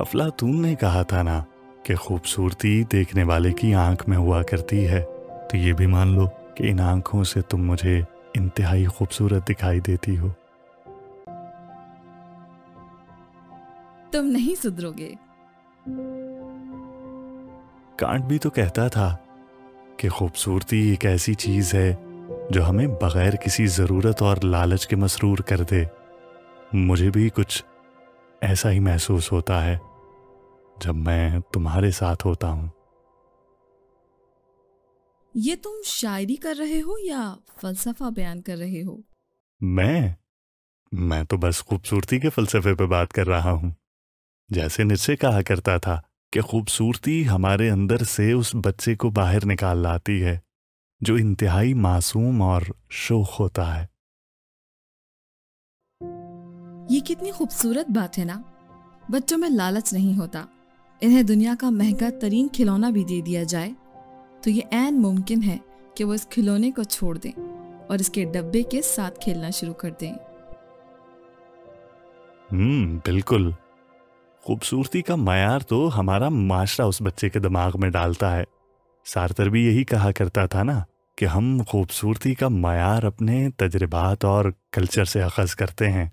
अफलातून ने कहा था ना कि खूबसूरती देखने वाले की आंख में हुआ करती है। तो ये भी मान लो कि इन आंखों से तुम मुझे इंतहाई खूबसूरत दिखाई देती हो। तुम नहीं सुधरोगे। कांट भी तो कहता था कि खूबसूरती एक ऐसी चीज है जो हमें बगैर किसी जरूरत और लालच के मसरूर कर दे। मुझे भी कुछ ऐसा ही महसूस होता है जब मैं तुम्हारे साथ होता हूं। ये तुम शायरी कर रहे हो या फलसफा बयान कर रहे हो? मैं तो बस खूबसूरती के फलसफे पे बात कर रहा हूं। जैसे निश्चय कहा करता था कि खूबसूरती हमारे अंदर से उस बच्चे को बाहर निकाल लाती है जो इंतहाई मासूम और शोख होता है। ये कितनी खूबसूरत बात है ना। बच्चों में लालच नहीं होता। इन्हें दुनिया का महंगा तरीन खिलौना भी दे दिया जाए तो ये ऐन मुमकिन है कि वो इस खिलौने को छोड़ दें और इसके डब्बे के साथ खेलना शुरू कर दें। बिल्कुल। खूबसूरती का मयार तो हमारा माशरा उस बच्चे के दिमाग में डालता है। सार्थर भी यही कहा करता था ना कि हम खूबसूरती का मयार अपने तजर्बात और कल्चर से अखज़ करते हैं।